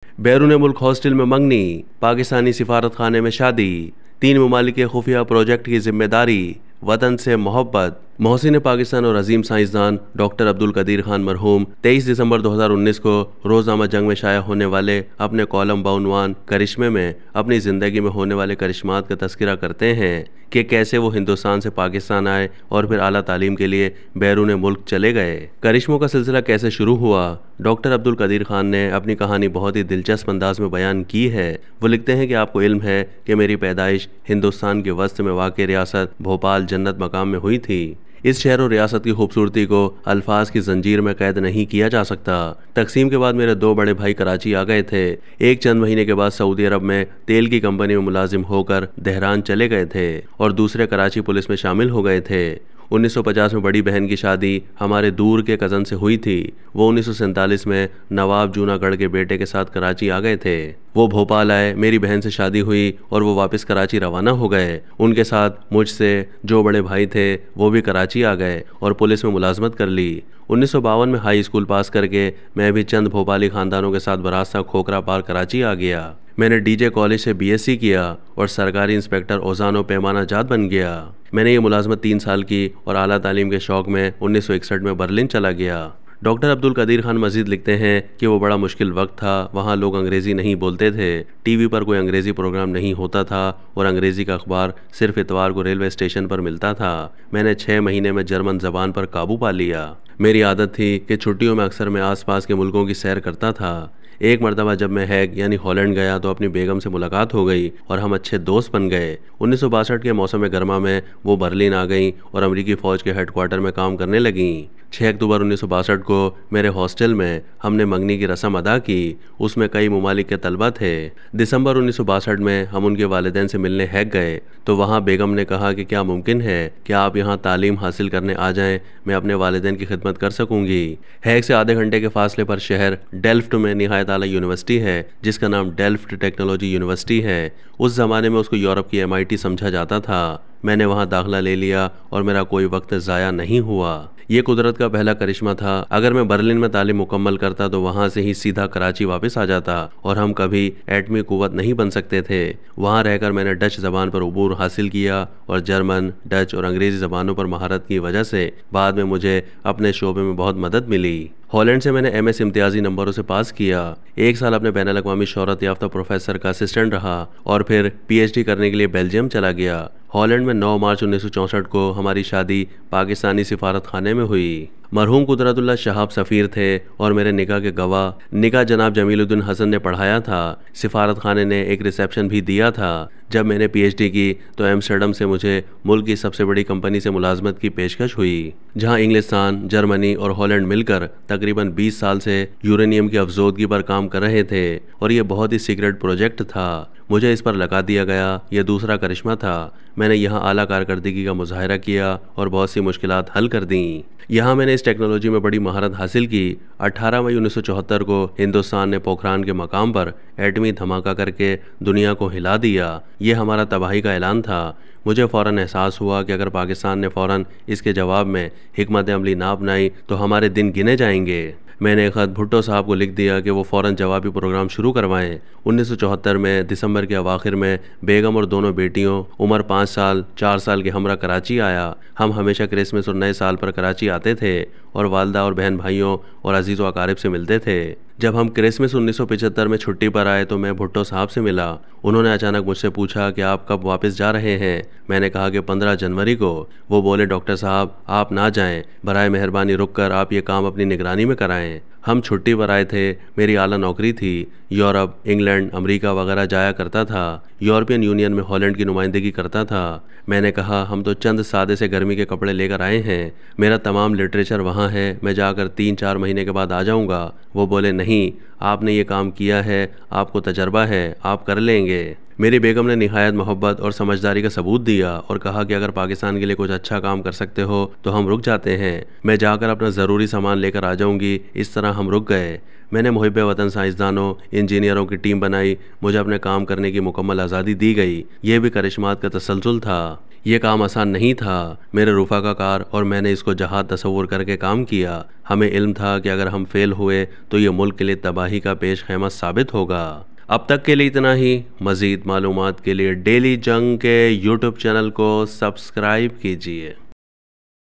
बैरून मुल्क हॉस्टल में मंगनी, पाकिस्तानी सिफारत खाने में शादी, 3 ममालिक के खुफिया प्रोजेक्ट की जिम्मेदारी, वतन से मोहब्बत। मोहसिन पाकिस्तान और अजीम साइंसदान डॉक्टर अब्दुल कदीर खान मरहूम 23 दिसंबर 2019 को रोज़नामा जंग में शाया होने वाले अपने कॉलम बाउनवान करिश्मे में अपनी ज़िंदगी में होने वाले करिश्मात का तस्करा करते हैं कि कैसे वो हिंदुस्तान से पाकिस्तान आए और फिर आला तालीम के लिए बैरून मुल्क चले गए। करिश्मों का सिलसिला कैसे शुरू हुआ, डॉक्टर अब्दुल कदीर खान ने अपनी कहानी बहुत ही दिलचस्प अंदाज में बयान की है। वो लिखते हैं कि आपको इल्म है कि मेरी पैदाइश हिंदुस्तान के वस्त में वाक़ रियासत भोपाल जन्नत मकाम में हुई थी। इस शहर और रियासत की खूबसूरती को अल्फाज की जंजीर में कैद नहीं किया जा सकता। तकसीम के बाद मेरे 2 बड़े भाई कराची आ गए थे। एक चंद महीने के बाद सऊदी अरब में तेल की कंपनी में मुलाजिम होकर दहरान चले गए थे और दूसरे कराची पुलिस में शामिल हो गए थे। 1950 में बड़ी बहन की शादी हमारे दूर के कज़न से हुई थी। वो 1947 में नवाब जूनागढ़ के बेटे के साथ कराची आ गए थे। वो भोपाल आए, मेरी बहन से शादी हुई और वो वापस कराची रवाना हो गए। उनके साथ मुझसे जो बड़े भाई थे वो भी कराची आ गए और पुलिस में मुलाजमत कर ली। 1952 में हाई स्कूल पास करके मैं भी चंद भोपाली ख़ानदानों के साथ बरास्ता खोखरा पार कराची आ गया। मैंने डीजे कॉलेज से बीएससी किया और सरकारी इंस्पेक्टर ओज़ानो पैमाना जात बन गया। मैंने ये मुलाजमत 3 साल की और आला तालीम के शौक़ में 1961 में बर्लिन चला गया। डॉक्टर अब्दुल कदीर खान मजीद लिखते हैं कि वो बड़ा मुश्किल वक्त था। वहाँ लोग अंग्रेज़ी नहीं बोलते थे, टीवी पर कोई अंग्रेज़ी प्रोग्राम नहीं होता था और अंग्रेज़ी का अखबार सिर्फ इतवार को रेलवे स्टेशन पर मिलता था। मैंने 6 महीने में जर्मन ज़बान पर काबू पा लिया। मेरी आदत थी कि छुट्टियों में अक्सर मैं आसपास के मुल्कों की सैर करता था। एक मरतबा जब मैं हैग यानी हॉलैंड गया तो अपनी बेगम से मुलाकात हो गई और हम अच्छे दोस्त बन गए। 1962 के मौसम गर्मा में वो बर्लिन आ गईं और अमरीकी फ़ौज के हेडक्वार्टर में काम करने लगीं। 6 अक्टूबर 1962 को मेरे हॉस्टल में हमने मंगनी की रस्म अदा की। उसमें कई ममालिक के तलबा थे। दिसंबर 1962 में हम उनके वालिदैन से मिलने हैग गए तो वहाँ बेगम ने कहा कि क्या मुमकिन है कि आप यहाँ तालीम हासिल करने आ जाएं, मैं अपने वालिदैन की खिदमत कर सकूँगी। हैग से आधे घंटे के फासले पर शहर डेल्फ्ट में निहायत आला यूनिवर्सिटी है जिसका नाम डेल्फ्ट टेक्नोलॉजी यूनिवर्सिटी है। उस ज़माने में उसको यूरोप की MIT समझा जाता था। मैंने वहाँ दाखिला ले लिया और मेरा कोई वक्त ज़ाया नहीं हुआ। ये कुदरत का पहला करिश्मा था। अगर मैं बर्लिन में तालीम मुकम्मल करता तो वहाँ से ही सीधा कराची वापस आ जाता और हम कभी एटमी कुव्वत नहीं बन सकते थे। वहाँ रहकर मैंने डच ज़बान पर उबूर हासिल किया और जर्मन, डच और अंग्रेज़ी ज़बानों पर महारत की वजह से बाद में मुझे अपने शोबे में बहुत मदद मिली। हॉलैंड से मैंने MS इम्तियाजी नंबरों से पास किया। 1 साल अपने बैनुल अक़वामी शोहरत याफ्ता प्रोफेसर का असिस्टेंट रहा और फिर PhD करने के लिए बेल्जियम चला गया। हॉलैंड में 9 मार्च 1964 को हमारी शादी पाकिस्तानी सिफारत खाने में हुई। मरहूम कुदरतुल्लाह शहाब सफ़ीर थे और मेरे निकाह के गवाह निकाह जनाब जमीलुद्दीन हसन ने पढ़ाया था। सिफारत खाने ने एक रिसेप्शन भी दिया था। जब मैंने PhD की तो एम्स्टर्डम से मुझे मुल्क की सबसे बड़ी कंपनी से मुलाजमत की पेशकश हुई, जहां इंग्लिस्तान, जर्मनी और हॉलैंड मिलकर तकरीबन 20 साल से यूरेनियम की अफजोदगी पर काम कर रहे थे और ये बहुत ही सीक्रेट प्रोजेक्ट था। मुझे इस पर लगा दिया गया। यह दूसरा करिश्मा था। मैंने यहाँ आला कारकर्दगी का मुजाहरा किया और बहुत सी मुश्किलात हल कर दी। यहाँ मैंने इस टेक्नोलॉजी में बड़ी महारत हासिल की। 18 मई 1974 को हिंदुस्तान ने पोखरान के मकाम पर एटमी धमाका करके दुनिया को हिला दिया। ये हमारा तबाही का ऐलान था। मुझे फ़ौरन एहसास हुआ कि अगर पाकिस्तान ने फ़ौरन इसके जवाब में हिकमत अमली ना अपनाई तो हमारे दिन गिने जाएंगे। मैंने एक ख़त भुट्टो साहब को लिख दिया कि वो फ़ौरन जवाबी प्रोग्राम शुरू करवाएं। 1974 में दिसंबर के अवाखिर में बेगम और दोनों बेटियों उम्र 5 साल 4 साल के हमरा कराची आया। हम हमेशा क्रिसमस और नए साल पर कराची आते थे और वालदा और बहन भाइयों और अजीज़ व अकारिब से मिलते थे। जब हम क्रिसमस 1975 में छुट्टी पर आए तो मैं भुट्टो साहब से मिला। उन्होंने अचानक मुझसे पूछा कि आप कब वापस जा रहे हैं। मैंने कहा कि 15 जनवरी को। वो बोले, डॉक्टर साहब आप ना जाएं, बराए मेहरबानी रुक कर आप ये काम अपनी निगरानी में कराएं। हम छुट्टी पर आए थे। मेरी आला नौकरी थी। यूरोप, इंग्लैंड, अमेरिका वगैरह जाया करता था। यूरोपियन यूनियन में हॉलैंड की नुमाइंदगी करता था। मैंने कहा हम तो चंद सादे से गर्मी के कपड़े लेकर आए हैं, मेरा तमाम लिटरेचर वहाँ है, मैं जाकर 3-4 महीने के बाद आ जाऊँगा। वो बोले नहीं, आपने ये काम किया है, आपको तजर्बा है, आप कर लेंगे। मेरी बेगम ने निहायत मोहब्बत और समझदारी का सबूत दिया और कहा कि अगर पाकिस्तान के लिए कुछ अच्छा काम कर सकते हो तो हम रुक जाते हैं, मैं जाकर अपना ज़रूरी सामान लेकर आ जाऊंगी। इस तरह हम रुक गए। मैंने मुहिब वतन साइंसदानों, इंजीनियरों की टीम बनाई। मुझे अपने काम करने की मुकम्मल आज़ादी दी गई। यह भी करिश्मात का तसलसल था। ये काम आसान नहीं था। मेरे रफ़ाकार और मैंने इसको जहाज तस्वुर करके काम किया। हमें इल्म था कि अगर हम फेल हुए तो ये मुल्क के लिए तबाही का पेश खैमत साबित होगा। अब तक के लिए इतना ही। मज़ीद मालूमात के लिए डेली जंग के यूट्यूब चैनल को सब्सक्राइब कीजिए।